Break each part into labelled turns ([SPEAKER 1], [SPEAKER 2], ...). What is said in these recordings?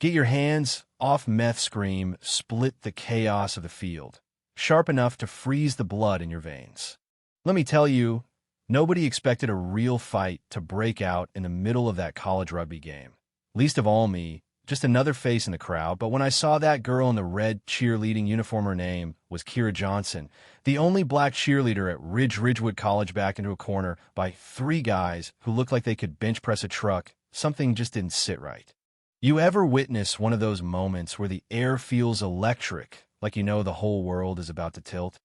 [SPEAKER 1] Get your hands off meth scream, split the chaos of the field, sharp enough to freeze the blood in your veins. Let me tell you, nobody expected a real fight to break out in the middle of that college rugby game. Least of all me, just another face in the crowd, but when I saw that girl in the red cheerleading uniform, her name was Kira Johnson, the only black cheerleader at Ridgewood College, back into a corner by three guys who looked like they could bench press a truck, something just didn't sit right. You ever witness one of those moments where the air feels electric, like you know the whole world is about to tilt?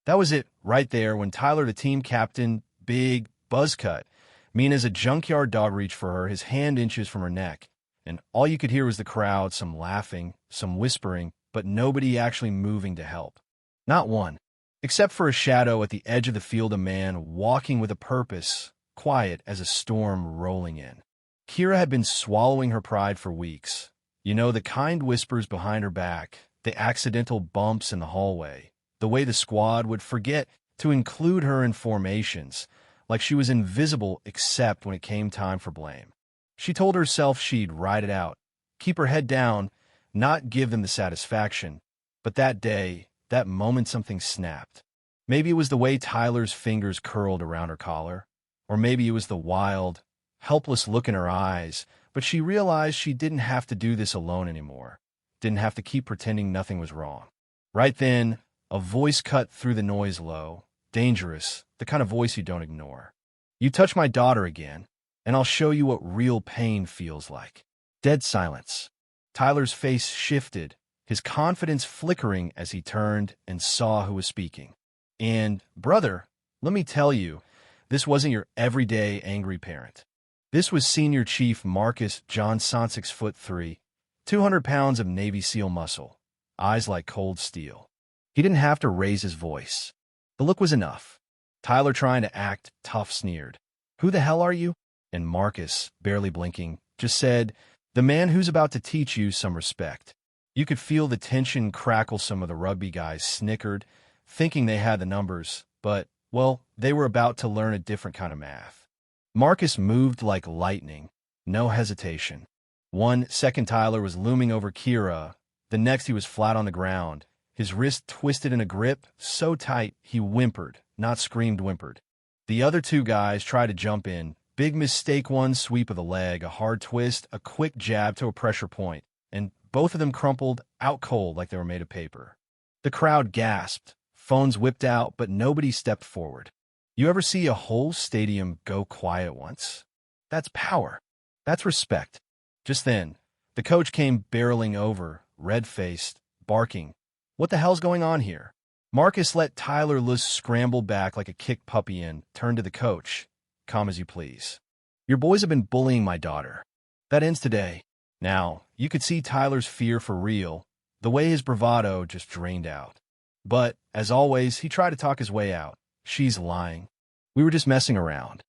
[SPEAKER 1] That was it right there when Tyler, the team captain, big buzz cut. Mean as a junkyard dog, reached for her, his hand inches from her neck. And all you could hear was the crowd, some laughing, some whispering, but nobody actually moving to help. Not one. Except for a shadow at the edge of the field, a man walking with a purpose, quiet as a storm rolling in. Kira had been swallowing her pride for weeks. You know, the kind whispers behind her back, the accidental bumps in the hallway, the way the squad would forget to include her in formations, like she was invisible except when it came time for blame. She told herself she'd ride it out, keep her head down, not give them the satisfaction. But that day, that moment, something snapped. Maybe it was the way Tyler's fingers curled around her collar, or maybe it was the wild, helpless look in her eyes, but she realized she didn't have to do this alone anymore, didn't have to keep pretending nothing was wrong. Right then, a voice cut through the noise, low, dangerous, the kind of voice you don't ignore. "You touch my daughter again, and I'll show you what real pain feels like." Dead silence. Tyler's face shifted, his confidence flickering as he turned and saw who was speaking. And, brother, let me tell you, this wasn't your everyday angry parent. This was Senior Chief Marcus Johnson, 6'3", 200 pounds of Navy SEAL muscle, eyes like cold steel. He didn't have to raise his voice. The look was enough. Tyler, trying to act tough, sneered, "Who the hell are you?" And Marcus, barely blinking, just said, "The man who's about to teach you some respect." You could feel the tension crackle. Some of the rugby guys snickered, thinking they had the numbers, but, well, they were about to learn a different kind of math. Marcus moved like lightning, no hesitation. 1 second Tyler was looming over Kira, the next he was flat on the ground, his wrist twisted in a grip so tight he whimpered, not screamed, whimpered. The other two guys tried to jump in. Big mistake, one sweep of the leg, a hard twist, a quick jab to a pressure point, and both of them crumpled out cold like they were made of paper. The crowd gasped, phones whipped out, but nobody stepped forward. You ever see a whole stadium go quiet once? That's power. That's respect. Just then, the coach came barreling over, red-faced, barking. "What the hell's going on here?" Marcus let Tyler loose, scrambled back like a kicked puppy, and turned to the coach. "Calm as you please. Your boys have been bullying my daughter. That ends today." Now, you could see Tyler's fear for real, the way his bravado just drained out. But, as always, he tried to talk his way out. "She's lying. We were just messing around."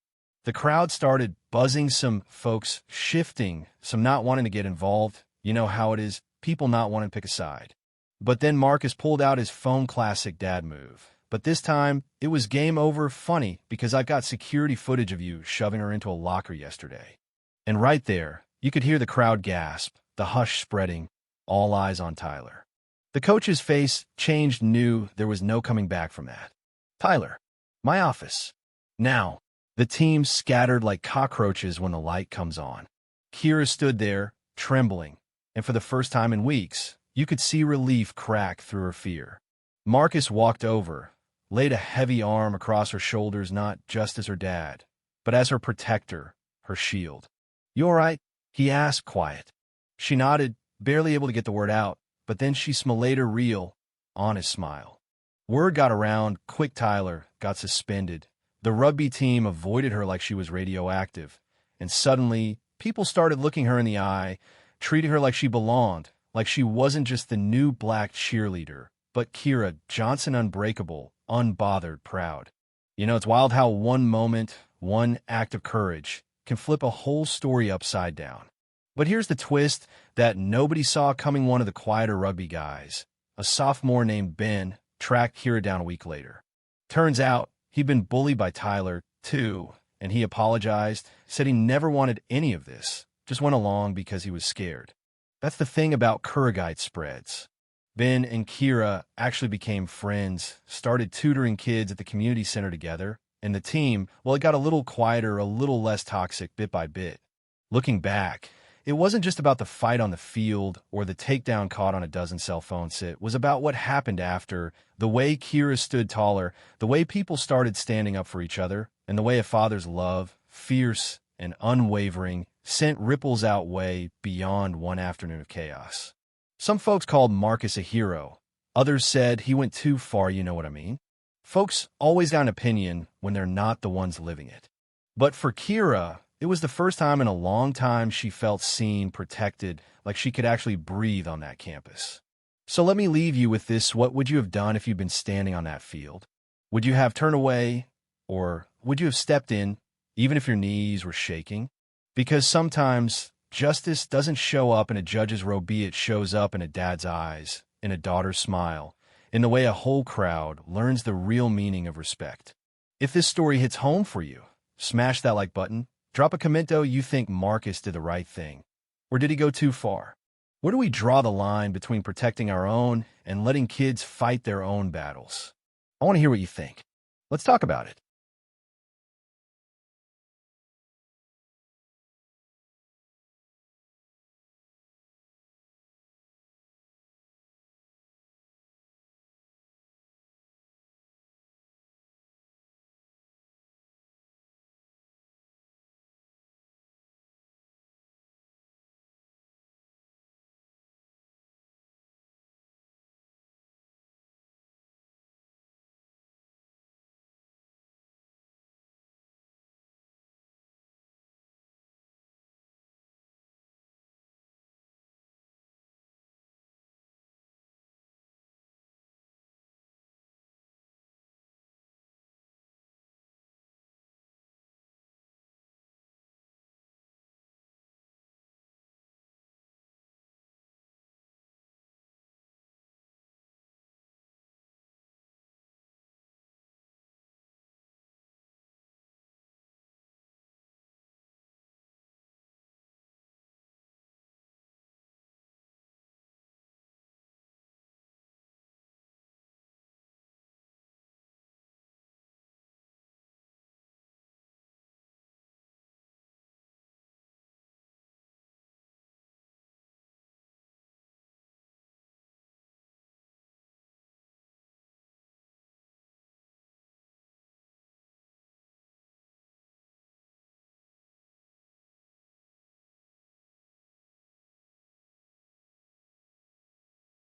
[SPEAKER 1] The crowd started buzzing, some folks shifting, some not wanting to get involved. You know how it is, people not wanting to pick a side. But then Marcus pulled out his phone, classic dad move. But this time, it was game over funny, because I've got security footage of you shoving her into a locker yesterday. And right there, you could hear the crowd gasp, the hush spreading, all eyes on Tyler. The coach's face changed, knew there was no coming back from that. "Tyler, my office." Now, the team scattered like cockroaches when the light comes on. Kira stood there, trembling, and for the first time in weeks, you could see relief crack through her fear. Marcus walked over, laid a heavy arm across her shoulders, not just as her dad, but as her protector, her shield. "You all right?" he asked, quiet. She nodded, barely able to get the word out, but then she smiled her real, honest smile. Word got around quick. Tyler got suspended. The rugby team avoided her like she was radioactive, and suddenly, people started looking her in the eye, treating her like she belonged, like she wasn't just the new black cheerleader, but Kira Johnson, unbreakable, unbothered, proud. You know, it's wild how one moment, one act of courage, can flip a whole story upside down. But here's the twist that nobody saw coming. One of the quieter rugby guys, a sophomore named Ben, tracked Kira down a week later. Turns out, he'd been bullied by Tyler, too, and he apologized, said he never wanted any of this, just went along because he was scared. That's the thing about Kuragite spreads. Ben and Kira actually became friends, started tutoring kids at the community center together, and the team, well, it got a little quieter, a little less toxic bit by bit. Looking back, it wasn't just about the fight on the field or the takedown caught on a dozen cell phones. It was about what happened after, the way Kira stood taller, the way people started standing up for each other, and the way a father's love, fierce and unwavering, sent ripples out way beyond one afternoon of chaos. Some folks called Marcus a hero. Others said he went too far, you know what I mean? Folks always got an opinion when they're not the ones living it. But for Kira, it was the first time in a long time she felt seen, protected, like she could actually breathe on that campus. So let me leave you with this. What would you have done if you'd been standing on that field? Would you have turned away, or would you have stepped in, even if your knees were shaking? Because sometimes justice doesn't show up in a judge's robe, it shows up in a dad's eyes, in a daughter's smile, in the way a whole crowd learns the real meaning of respect. If this story hits home for you, smash that like button. Drop a commento. You think Marcus did the right thing, or did he go too far? Where do we draw the line between protecting our own and letting kids fight their own battles? I want to hear what you think. Let's talk about it.